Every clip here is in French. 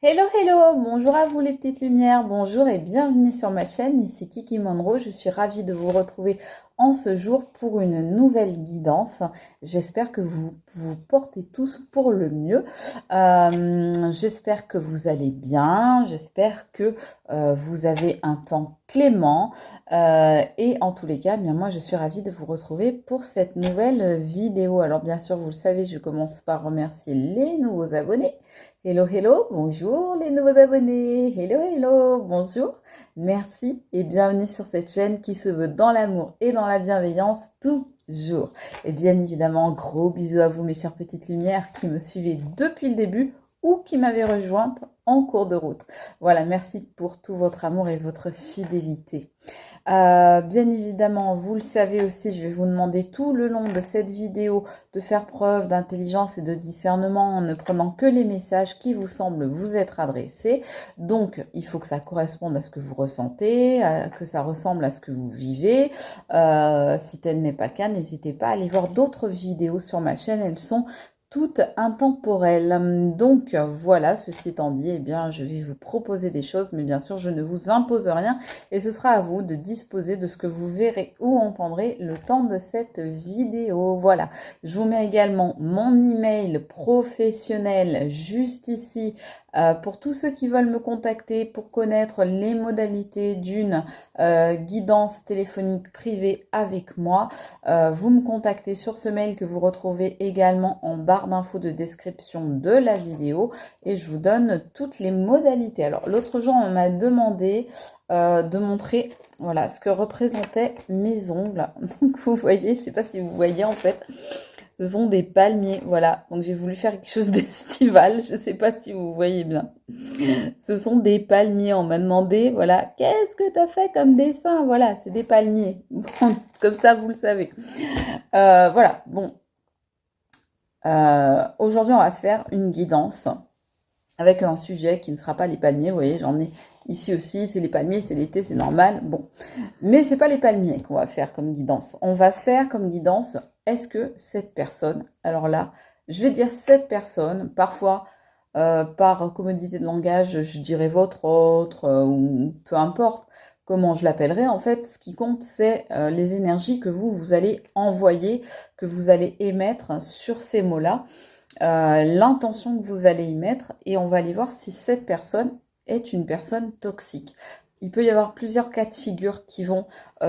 Hello, hello, bonjour à vous les petites lumières, bonjour et bienvenue sur ma chaîne, ici Kiki Monroe, je suis ravie de vous retrouver en ce jour pour une nouvelle guidance. J'espère que vous vous portez tous pour le mieux. J'espère que vous allez bien, j'espère que vous avez un temps clément et en tous les cas, bien moi je suis ravie de vous retrouver pour cette nouvelle vidéo. Alors bien sûr, vous le savez, je commence par remercier les nouveaux abonnés. Hello, hello, bonjour les nouveaux abonnés. Hello, hello, bonjour. Merci et bienvenue sur cette chaîne qui se veut dans l'amour et dans la bienveillance toujours. Et bien évidemment, gros bisous à vous mes chères petites lumières qui me suivez depuis le début ou qui m'avez rejointe en cours de route. Voilà, merci pour tout votre amour et votre fidélité. Bien évidemment, vous le savez aussi, je vais vous demander tout le long de cette vidéo de faire preuve d'intelligence et de discernement en ne prenant que les messages qui vous semblent vous être adressés. Donc, il faut que ça corresponde à ce que vous ressentez, que ça ressemble à ce que vous vivez. Si tel n'est pas le cas, n'hésitez pas à aller voir d'autres vidéos sur ma chaîne, elles sont toute intemporelle. Donc voilà, ceci étant dit, eh bien, je vais vous proposer des choses, mais bien sûr, je ne vous impose rien et ce sera à vous de disposer de ce que vous verrez ou entendrez le temps de cette vidéo. Voilà, je vous mets également mon email professionnel juste ici pour tous ceux qui veulent me contacter pour connaître les modalités d'une guidance téléphonique privée avec moi. Vous me contactez sur ce mail que vous retrouvez également en barre d'infos de description de la vidéo et je vous donne toutes les modalités. Alors l'autre jour on m'a demandé de montrer voilà ce que représentaient mes ongles. Donc vous voyez, je ne sais pas si vous voyez en fait, ce sont des palmiers, voilà. Donc j'ai voulu faire quelque chose d'estival, je ne sais pas si vous voyez bien. Ce sont des palmiers, on m'a demandé, voilà, qu'est-ce que tu as fait comme dessin? Voilà, c'est des palmiers. Bon, comme ça, vous le savez. Voilà, bon. Aujourd'hui, on va faire une guidance avec un sujet qui ne sera pas les palmiers. Vous voyez, j'en ai ici aussi, c'est les palmiers, c'est l'été, c'est normal. Bon, mais c'est pas les palmiers qu'on va faire comme guidance. On va faire comme guidance, est-ce que cette personne, alors là, je vais dire cette personne, parfois par commodité de langage, je dirais votre autre, ou peu importe comment je l'appellerai. En fait, ce qui compte, c'est les énergies que vous allez envoyer, que vous allez émettre sur ces mots-là, l'intention que vous allez y mettre, et on va aller voir si cette personne est une personne toxique. Il peut y avoir plusieurs cas de figure qui vont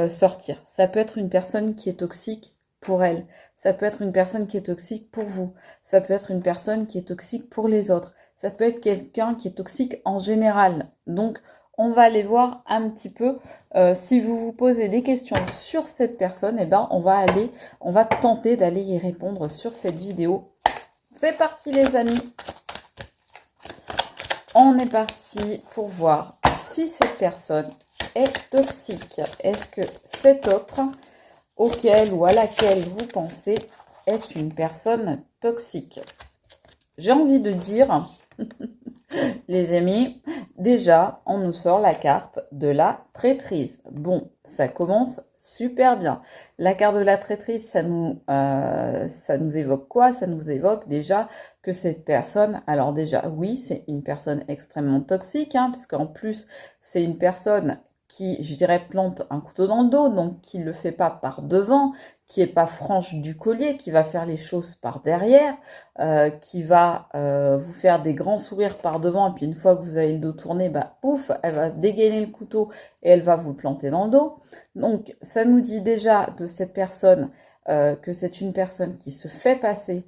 sortir. Ça peut être une personne qui est toxique pour elle. Ça peut être une personne qui est toxique pour vous. Ça peut être une personne qui est toxique pour les autres. Ça peut être quelqu'un qui est toxique en général. Donc, on va aller voir un petit peu. Si vous vous posez des questions sur cette personne, eh ben, on va tenter d'aller y répondre sur cette vidéo. C'est parti les amis. On est parti pour voir si cette personne est toxique. Est-ce que cet autre auquel ou à laquelle vous pensez est une personne toxique? J'ai envie de dire, les amis, déjà, on nous sort la carte de la traîtrise. Bon, ça commence super bien. La carte de la traîtrise, ça nous évoque quoi? Ça nous évoque déjà que cette personne, alors déjà, oui, c'est une personne extrêmement toxique, hein, parce qu'en plus, c'est une personne qui, je dirais, plante un couteau dans le dos, donc qui ne le fait pas par devant, qui n'est pas franche du collier, qui va faire les choses par derrière, qui va vous faire des grands sourires par devant, et puis une fois que vous avez le dos tourné, bah ouf, elle va dégainer le couteau et elle va vous le planter dans le dos. Donc ça nous dit déjà de cette personne que c'est une personne qui se fait passer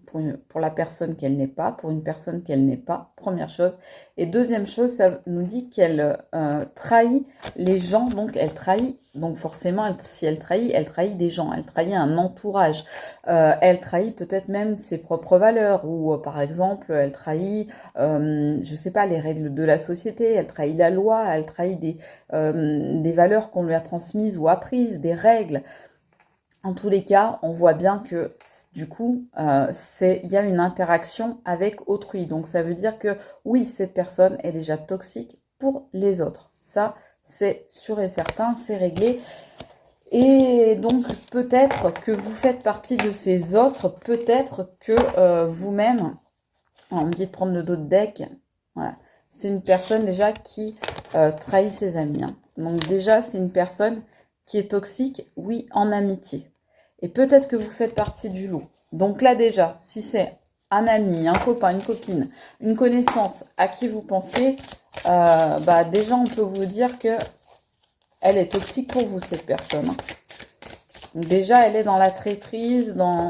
pour la personne qu'elle n'est pas, pour une personne qu'elle n'est pas, première chose. Et deuxième chose, ça nous dit qu'elle trahit les gens, donc elle trahit, donc forcément, si elle trahit des gens, elle trahit un entourage, elle trahit peut-être même ses propres valeurs, ou par exemple, elle trahit, je sais pas, les règles de la société, elle trahit la loi, elle trahit des valeurs qu'on lui a transmises ou apprises, des règles. En tous les cas, on voit bien que du coup, il y a une interaction avec autrui. Donc ça veut dire que oui, cette personne est déjà toxique pour les autres. Ça, c'est sûr et certain, c'est réglé. Et donc peut-être que vous faites partie de ces autres, peut-être que vous-même, on me dit de prendre le dos de deck, voilà. c'est une personne déjà qui trahit ses amis. Hein. Donc déjà, c'est une personne qui est toxique, oui, en amitié. Et peut-être que vous faites partie du lot. Donc là déjà, si c'est un ami, un copain, une copine, une connaissance à qui vous pensez, bah déjà on peut vous dire que elle est toxique pour vous, cette personne. Hein. Donc déjà, elle est dans la traîtrise, dans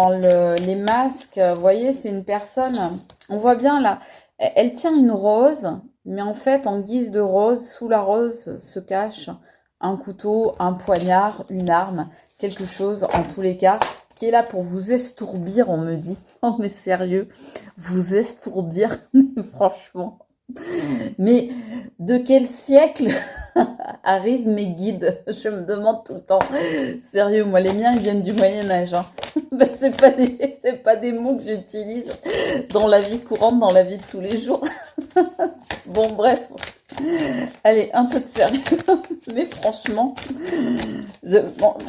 les masques. Vous voyez, c'est une personne, on voit bien là, elle tient une rose, mais en fait, en guise de rose, sous la rose se cache un couteau, un poignard, une arme, quelque chose, en tous les cas, qui est là pour vous estourbir, on me dit. Oh, mais sérieux, vous estourbir, franchement. Mais de quel siècle arrivent mes guides? Je me demande tout le temps. Sérieux, moi, les miens, ils viennent du Moyen-Âge. Hein. Ben, c'est pas des mots que j'utilise dans la vie courante, dans la vie de tous les jours. Bon, bref. Allez, un peu de sérieux. Mais franchement,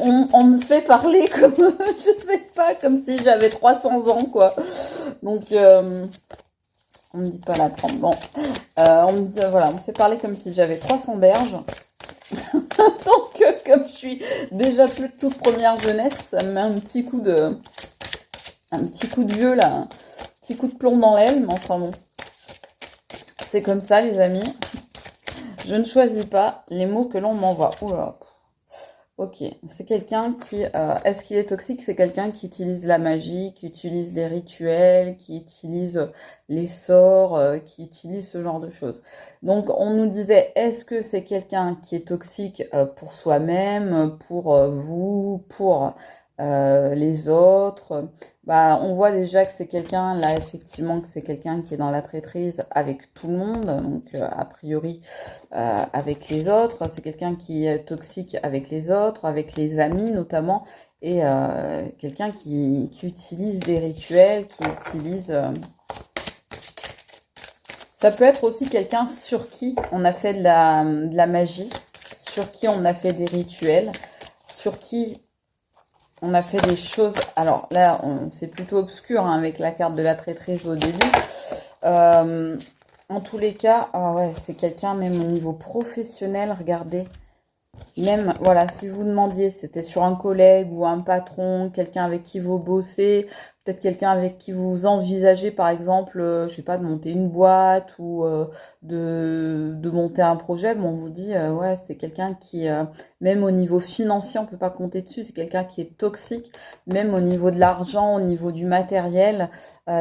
on me fait parler comme, je sais pas, comme si j'avais 300 ans, quoi. Donc, on me dit pas la prendre. Bon, on me dit, voilà, on me fait parler comme si j'avais 300 berges. Donc, comme je suis déjà plus de toute première jeunesse, ça me met un petit coup de vieux là, un petit coup de plomb dans l'aile. Mais enfin bon, c'est comme ça, les amis. Je ne choisis pas les mots que l'on m'envoie. Oula. Ok, c'est quelqu'un qui... est-ce qu'il est toxique? C'est quelqu'un qui utilise la magie, qui utilise les rituels, qui utilise les sorts, qui utilise ce genre de choses. Donc, on nous disait, est-ce que c'est quelqu'un qui est toxique pour soi-même, pour vous, pour les autres? Bah, on voit déjà que c'est quelqu'un, là, effectivement, que c'est quelqu'un qui est dans la traîtrise avec tout le monde, donc a priori avec les autres. C'est quelqu'un qui est toxique avec les autres, avec les amis notamment, et quelqu'un qui utilise des rituels, qui utilise... Ça peut être aussi quelqu'un sur qui on a fait de la magie, sur qui on a fait des rituels, sur qui on a fait des choses... Alors là, c'est plutôt obscur hein, avec la carte de la traîtrise au début. En tous les cas, ouais, c'est quelqu'un même au niveau professionnel, regardez. Même, voilà, si vous demandiez, c'était sur un collègue ou un patron, quelqu'un avec qui vous bossez, peut-être quelqu'un avec qui vous envisagez, par exemple, je sais pas, de monter une boîte ou de monter un projet, bon, on vous dit, ouais, c'est quelqu'un qui, même au niveau financier, on peut pas compter dessus, c'est quelqu'un qui est toxique, même au niveau de l'argent, au niveau du matériel,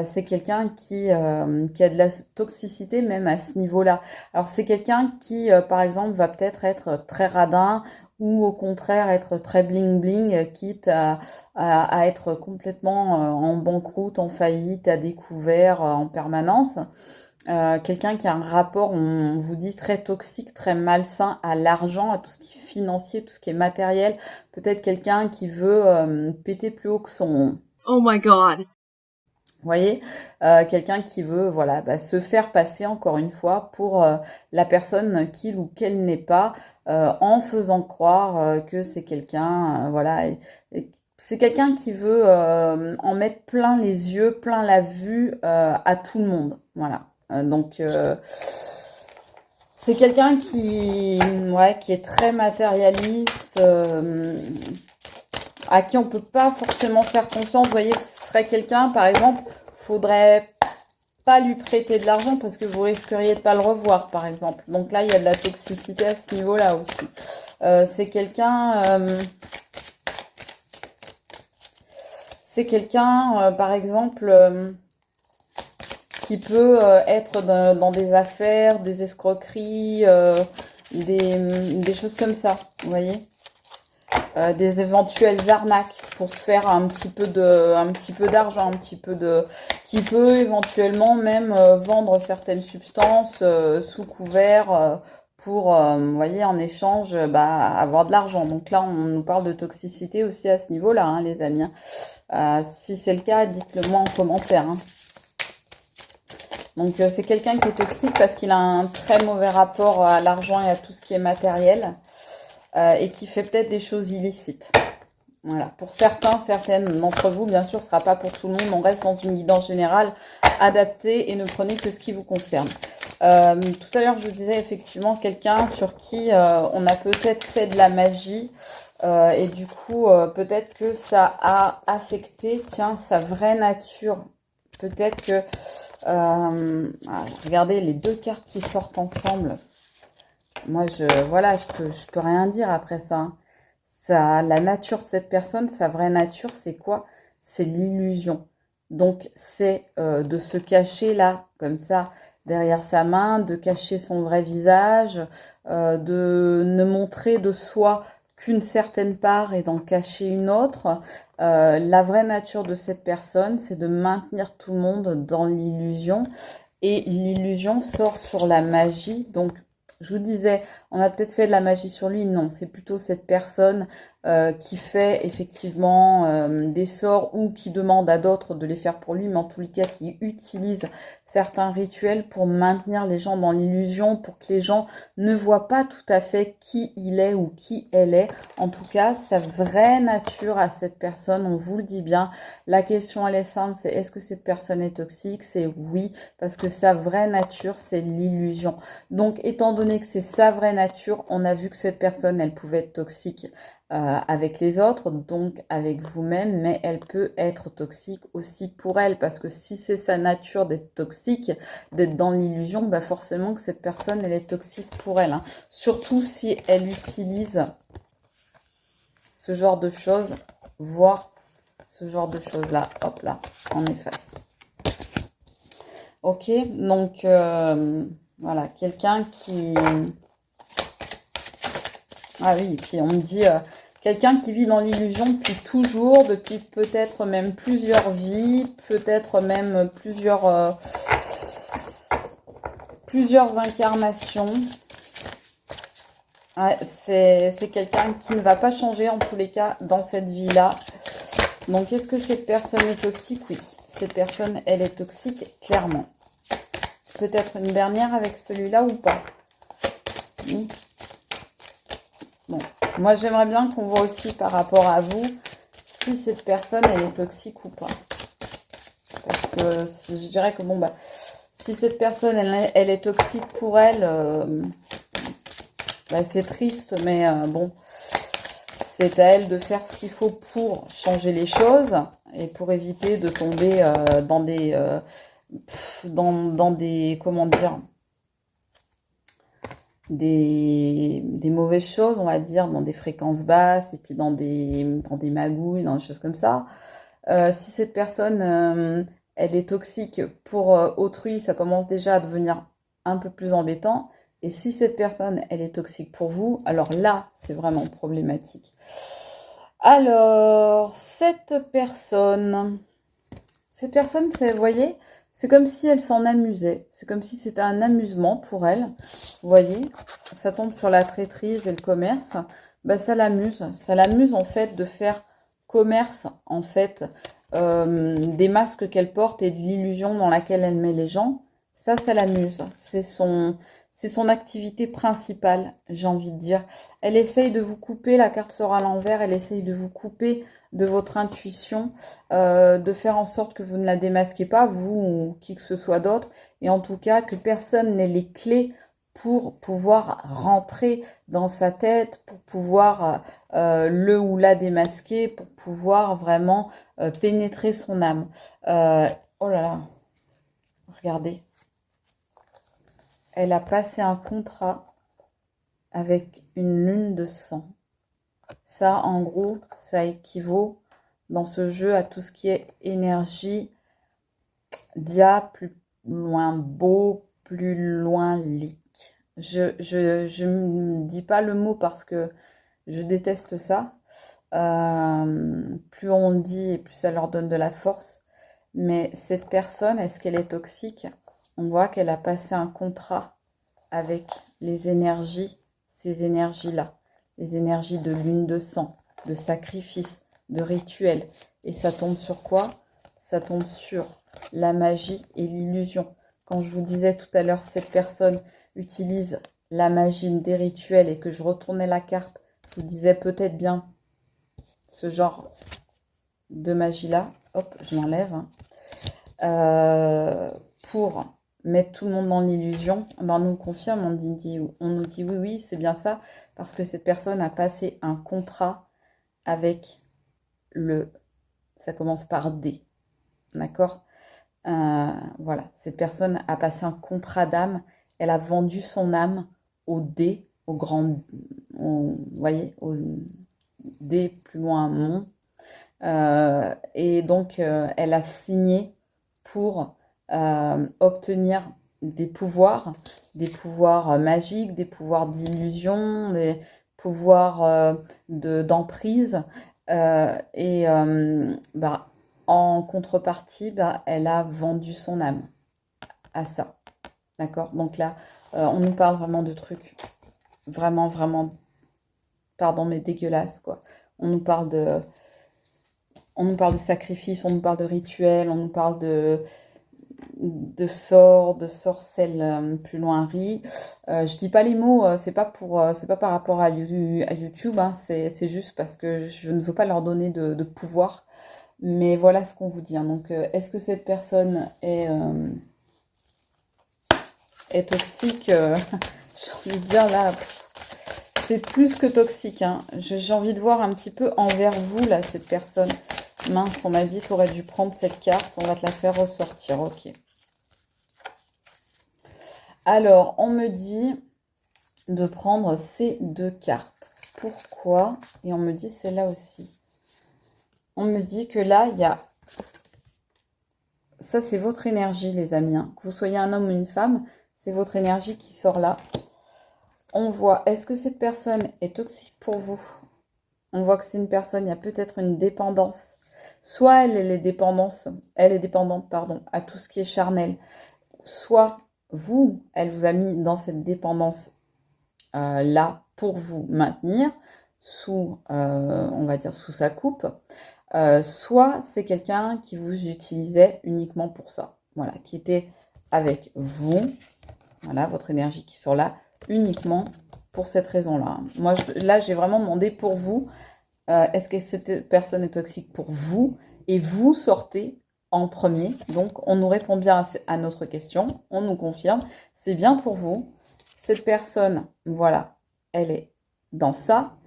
c'est quelqu'un qui a de la toxicité même à ce niveau-là. Alors, c'est quelqu'un qui, par exemple, va peut-être être très radin ou au contraire être très bling-bling, quitte à être complètement en banqueroute, en faillite, à découvert en permanence. Quelqu'un qui a un rapport, on vous dit, très toxique, très malsain à l'argent, à tout ce qui est financier, tout ce qui est matériel. Peut-être quelqu'un qui veut péter plus haut que son... Oh my god. Vous voyez, quelqu'un qui veut voilà, bah, se faire passer encore une fois pour la personne qu'il ou qu'elle n'est pas, en faisant croire que c'est quelqu'un, voilà, et c'est quelqu'un qui veut en mettre plein les yeux, plein la vue à tout le monde. Voilà. Donc c'est quelqu'un ouais, qui est très matérialiste. À qui on peut pas forcément faire confiance. Vous voyez, ce serait quelqu'un, par exemple, faudrait pas lui prêter de l'argent parce que vous risqueriez de pas le revoir, par exemple. Donc là, il y a de la toxicité à ce niveau-là aussi. C'est quelqu'un, par exemple, qui peut être dans des affaires, des escroqueries, des choses comme ça, vous voyez. Des éventuelles arnaques pour se faire un petit peu d'argent, qui peut éventuellement même vendre certaines substances sous couvert pour, vous voyez, en échange, avoir de l'argent. Donc là, on nous parle de toxicité aussi à ce niveau-là, hein, les amis. Si c'est le cas, dites-le moi en commentaire. Hein. Donc c'est quelqu'un qui est toxique parce qu'il a un très mauvais rapport à l'argent et à tout ce qui est matériel. Et qui fait peut-être des choses illicites. Voilà, pour certains, certaines d'entre vous, bien sûr, ce ne sera pas pour tout le monde. On reste dans une guidance générale adaptée et ne prenez que ce qui vous concerne. Tout à l'heure, je vous disais effectivement quelqu'un sur qui on a peut-être fait de la magie et du coup, peut-être que ça a affecté, tiens, sa vraie nature. Peut-être que, regardez les deux cartes qui sortent ensemble. Moi, voilà, je peux rien dire après ça, hein. La nature de cette personne, sa vraie nature, c'est quoi? C'est l'illusion. Donc, c'est de se cacher là, comme ça, derrière sa main, de cacher son vrai visage, de ne montrer de soi qu'une certaine part et d'en cacher une autre. La vraie nature de cette personne, c'est de maintenir tout le monde dans l'illusion. Et l'illusion sort sur la magie. Donc, je vous disais, on a peut-être fait de la magie sur lui. Non, c'est plutôt cette personne qui fait effectivement des sorts ou qui demande à d'autres de les faire pour lui, mais en tous les cas qui utilise certains rituels pour maintenir les gens dans l'illusion, pour que les gens ne voient pas tout à fait qui il est ou qui elle est. En tout cas, sa vraie nature à cette personne, on vous le dit bien. La question, elle est simple, c'est est-ce que cette personne est toxique? C'est oui, parce que sa vraie nature, c'est l'illusion. Donc, étant donné que c'est sa vraie nature, on a vu que cette personne, elle pouvait être toxique avec les autres, donc avec vous-même, mais elle peut être toxique aussi pour elle, parce que si c'est sa nature d'être toxique, d'être dans l'illusion, bah forcément que cette personne, elle est toxique pour elle, hein. Surtout si elle utilise ce genre de choses, voire ce genre de choses-là, hop là, on efface. Ok, donc voilà, quelqu'un qui... Ah oui, et puis on me dit quelqu'un qui vit dans l'illusion depuis toujours, depuis peut-être même plusieurs vies, peut-être même plusieurs incarnations. Ouais, c'est quelqu'un qui ne va pas changer en tous les cas dans cette vie-là. Donc, est-ce que cette personne est toxique? Oui, cette personne, elle est toxique, clairement. Peut-être une dernière avec celui-là ou pas? Oui. Bon, moi j'aimerais bien qu'on voit aussi par rapport à vous si cette personne elle est toxique ou pas. Parce que je dirais que bon bah si cette personne elle est toxique pour elle, bah, c'est triste, mais bon, c'est à elle de faire ce qu'il faut pour changer les choses et pour éviter de tomber dans des comment dire, des mauvaises choses, on va dire, dans des fréquences basses et puis dans des magouilles, dans des choses comme ça. Si cette personne, elle est toxique pour autrui, ça commence déjà à devenir un peu plus embêtant. Et si cette personne, elle est toxique pour vous, alors là, c'est vraiment problématique. Alors, cette personne, vous voyez, c'est comme si elle s'en amusait. C'est comme si c'était un amusement pour elle. Vous voyez, ça tombe sur la traîtrise et le commerce. Ben, ça l'amuse. Ça l'amuse en fait de faire commerce, en fait, des masques qu'elle porte et de l'illusion dans laquelle elle met les gens. Ça l'amuse. C'est son activité principale, j'ai envie de dire. Elle essaye de vous couper, la carte sera à l'envers, elle essaye de vous couper de votre intuition, de faire en sorte que vous ne la démasquez pas, vous ou qui que ce soit d'autre, et en tout cas que personne n'ait les clés pour pouvoir rentrer dans sa tête, pour pouvoir le ou la démasquer, pour pouvoir vraiment pénétrer son âme. Oh là là, regardez. Elle a passé un contrat avec une lune de sang. Ça, en gros, ça équivaut dans ce jeu à tout ce qui est énergie, dia, plus loin beau, plus loin leak. Je ne dis pas le mot parce que je déteste ça. Plus on le dit et plus ça leur donne de la force. Mais cette personne, est-ce qu'elle est toxique? On voit qu'elle a passé un contrat avec les énergies, ces énergies-là. Les énergies de lune de sang, de sacrifice, de rituel. Et ça tombe sur quoi? Ça tombe sur la magie et l'illusion. Quand je vous disais tout à l'heure, cette personne utilise la magie des rituels et que je retournais la carte, je vous disais peut-être bien ce genre de magie-là. Hop, je l'enlève. Pour mettre tout le monde dans l'illusion, ben, on nous confirme, on nous dit oui, oui, c'est bien ça, parce que cette personne a passé un contrat avec ça commence par D, d'accord? Voilà, cette personne a passé un contrat d'âme, elle a vendu son âme au D, vous voyez, au D plus loin mon, et donc elle a signé pour obtenir des pouvoirs magiques, des pouvoirs d'illusion, des pouvoirs d'emprise, et bah, en contrepartie, bah, elle a vendu son âme à ça. D'accord? Donc là, on nous parle vraiment de trucs vraiment, vraiment, pardon, mais dégueulasses, quoi. On nous parle de sacrifices, on nous parle de rituels, on nous parle de sorcelles, plus loin riz. Je dis pas les mots, c'est pas par rapport à YouTube, hein, c'est juste parce que je ne veux pas leur donner de pouvoir. Mais voilà ce qu'on vous dit, hein. Donc, est-ce que cette personne est toxique? J'ai envie de dire là, c'est plus que toxique, hein. J'ai envie de voir un petit peu envers vous, là, cette personne. Mince, on m'a dit tu aurais dû prendre cette carte. On va te la faire ressortir, ok. Alors, on me dit de prendre ces deux cartes. Pourquoi? Et on me dit celle-là aussi. On me dit que là, il y a... Ça, c'est votre énergie, les amis, hein. Que vous soyez un homme ou une femme, c'est votre énergie qui sort là. On voit, est-ce que cette personne est toxique pour vous? On voit que c'est une personne, il y a peut-être une dépendance. Soit elle est dépendante, pardon, à tout ce qui est charnel. Soit elle vous a mis dans cette dépendance là pour vous maintenir sous, on va dire, sous sa coupe. Soit c'est quelqu'un qui vous utilisait uniquement pour ça. Voilà, qui était avec vous. Voilà, votre énergie qui sort là, uniquement pour cette raison-là. Moi, là, j'ai vraiment demandé pour vous, est-ce que cette personne est toxique pour vous? Et vous sortez en premier. Donc, on nous répond bien à notre question. On nous confirme. C'est bien pour vous. Cette personne, voilà, elle est dans ça.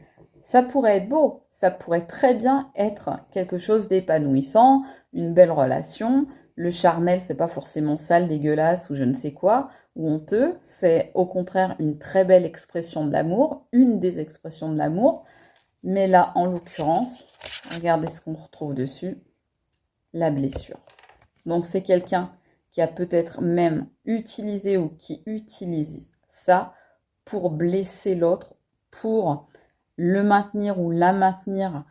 Ça pourrait être beau. Ça pourrait très bien être quelque chose d'épanouissant, une belle relation. Le charnel, c'est pas forcément sale, dégueulasse ou je ne sais quoi, ou honteux. C'est au contraire une très belle expression de l'amour, une des expressions de l'amour. Mais là, en l'occurrence, regardez ce qu'on retrouve dessus, la blessure. Donc, c'est quelqu'un qui a peut-être même utilisé ou qui utilise ça pour blesser l'autre, pour le maintenir ou la maintenir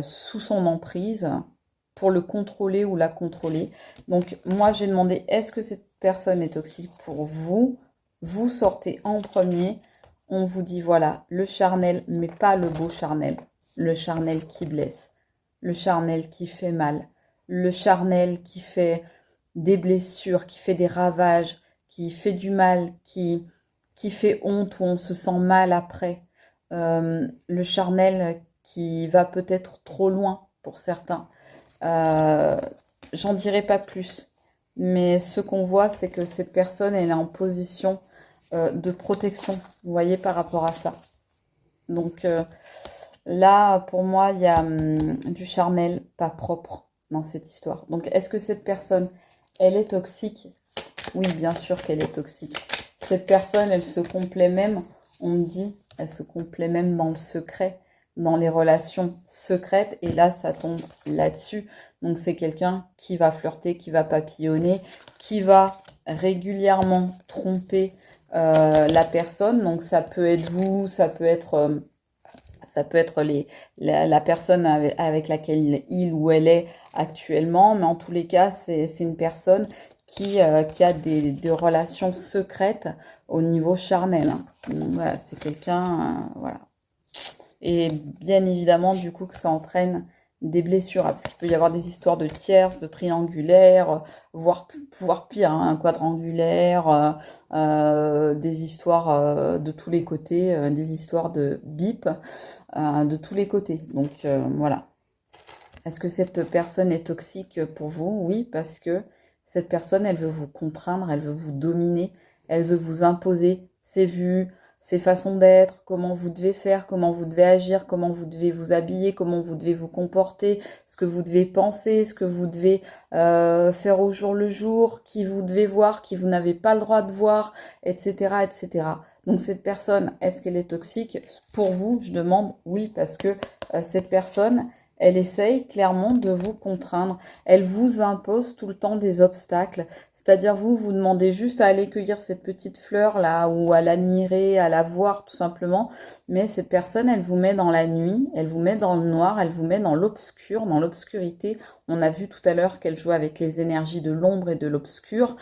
sous son emprise, pour le contrôler ou la contrôler. Donc, moi, j'ai demandé, est-ce que cette personne est toxique pour vous? Vous sortez en premier. On vous dit, voilà, le charnel, mais pas le beau charnel. Le charnel qui blesse. Le charnel qui fait mal. Le charnel qui fait des blessures, qui fait des ravages, qui fait du mal, qui fait honte, où on se sent mal après. Le charnel qui va peut-être trop loin pour certains. J'en dirai pas plus. Mais ce qu'on voit, c'est que cette personne, elle est en position de protection, vous voyez, par rapport à ça. Donc là, pour moi, il y a du charnel pas propre dans cette histoire. Donc, est-ce que cette personne, elle est toxique? Oui, bien sûr qu'elle est toxique. Cette personne, elle se complaît même, on me dit, elle se complaît même dans le secret, dans les relations secrètes. Et là, ça tombe là-dessus. Donc, c'est quelqu'un qui va flirter, qui va papillonner, qui va régulièrement tromper la personne. Donc, ça peut être vous, ça peut être la personne avec laquelle il ou elle est actuellement. Mais en tous les cas, c'est une personne qui a des relations secrètes au niveau charnel, hein. Donc, voilà, c'est quelqu'un, voilà. Et bien évidemment, du coup, que ça entraîne des blessures, parce qu'il peut y avoir des histoires de tierces, de triangulaires, voire pire, hein, un quadrangulaire, des histoires de tous les côtés, des histoires de bip de tous les côtés. Donc voilà. Est-ce que cette personne est toxique pour vous? Oui, parce que cette personne, elle veut vous contraindre, elle veut vous dominer, elle veut vous imposer ses vues, ses façons d'être, comment vous devez faire, comment vous devez agir, comment vous devez vous habiller, comment vous devez vous comporter, ce que vous devez penser, ce que vous devez faire au jour le jour, qui vous devez voir, qui vous n'avez pas le droit de voir, etc., etc. Donc cette personne, est-ce qu'elle est toxique? Pour vous, je demande oui, parce que cette personne, elle essaye clairement de vous contraindre. Elle vous impose tout le temps des obstacles. C'est-à-dire vous demandez juste à aller cueillir cette petite fleur là ou à l'admirer, à la voir tout simplement. Mais cette personne, elle vous met dans la nuit, elle vous met dans le noir, elle vous met dans l'obscur, dans l'obscurité. On a vu tout à l'heure qu'elle jouait avec les énergies de l'ombre et de l'obscur.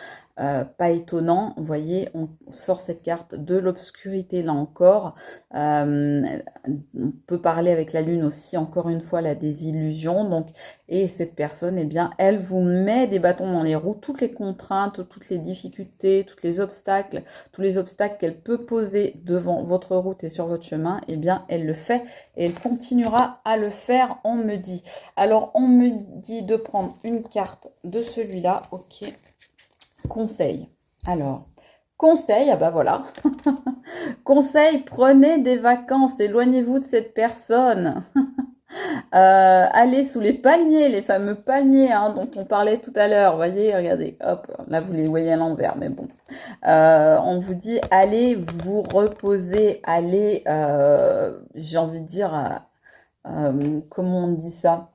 Pas étonnant, vous voyez, on sort cette carte de l'obscurité là encore. On peut parler avec la lune aussi, encore une fois, là, des illusions. Donc, et cette personne, eh bien, elle vous met des bâtons dans les roues, toutes les contraintes, toutes les difficultés, tous les obstacles qu'elle peut poser devant votre route et sur votre chemin, eh bien, elle le fait et elle continuera à le faire, on me dit. Alors, on me dit de prendre une carte de celui-là, ok. Conseil. Alors, conseil, ah bah voilà. Conseil, prenez des vacances, éloignez-vous de cette personne. Allez sous les palmiers, les fameux palmiers hein, dont on parlait tout à l'heure. Voyez, regardez, hop, là vous les voyez à l'envers, mais bon. On vous dit, allez vous reposer, allez, j'ai envie de dire, comment on dit ça?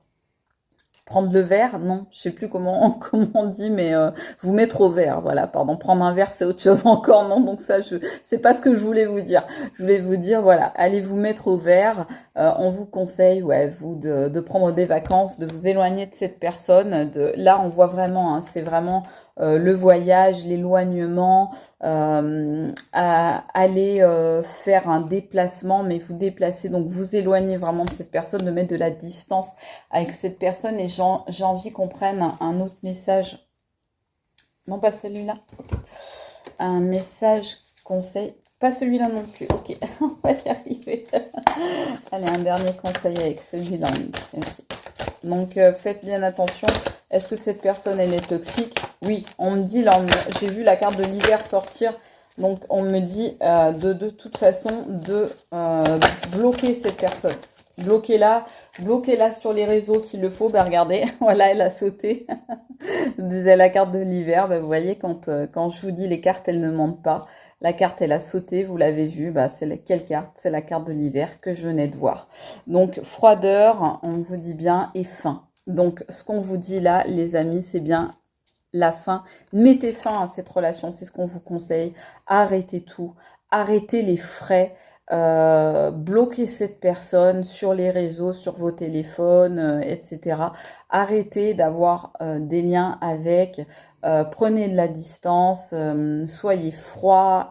Prendre le verre, non, je sais plus comment on dit, mais vous mettre au verre, voilà, pardon. Prendre un verre, c'est autre chose encore, non, donc ça, c'est pas ce que je voulais vous dire. Je voulais vous dire, voilà, allez vous mettre au verre. On vous conseille, ouais, vous, de prendre des vacances, de vous éloigner de cette personne. Là, on voit vraiment, hein, c'est vraiment le voyage, l'éloignement, aller faire un déplacement, mais vous déplacer, donc vous éloigner vraiment de cette personne, de mettre de la distance avec cette personne. Et j'ai envie qu'on prenne un autre message. Non, pas celui-là. Un message conseil. Pas celui-là non plus. Ok, on va y arriver. Allez, un dernier conseil avec celui-là. Okay. Donc, faites bien attention. Est-ce que cette personne, elle est toxique? Oui, on me dit, là, j'ai vu la carte de l'hiver sortir. Donc, on me dit de toute façon de bloquer cette personne. Bloquez-la sur les réseaux s'il le faut. Ben, regardez, voilà, elle a sauté. Je disais la carte de l'hiver. Ben, vous voyez, quand je vous dis les cartes, elles ne mentent pas. La carte, elle a sauté, vous l'avez vu. Bah, quelle carte? C'est la carte de l'hiver que je venais de voir. Donc, froideur, on vous dit bien, et fin. Donc, ce qu'on vous dit là, les amis, c'est bien la fin. Mettez fin à cette relation, c'est ce qu'on vous conseille. Arrêtez tout. Arrêtez les frais. Bloquez cette personne sur les réseaux, sur vos téléphones, etc. Arrêtez d'avoir des liens avec... prenez de la distance, soyez froid,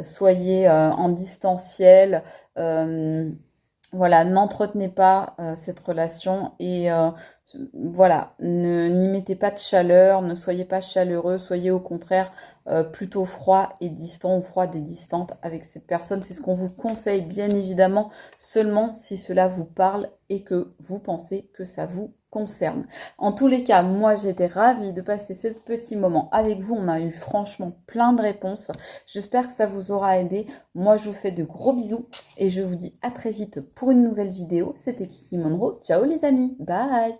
soyez en distanciel, voilà, n'entretenez pas cette relation et voilà, n'y mettez pas de chaleur, ne soyez pas chaleureux, soyez au contraire plutôt froid et distant ou froide et distante avec cette personne. C'est ce qu'on vous conseille bien évidemment, seulement si cela vous parle et que vous pensez que ça vous concerne. En tous les cas, moi j'étais ravie de passer ce petit moment avec vous. On a eu franchement plein de réponses. J'espère que ça vous aura aidé. Moi je vous fais de gros bisous et je vous dis à très vite pour une nouvelle vidéo. C'était Kiki Monroe. Ciao les amis, bye.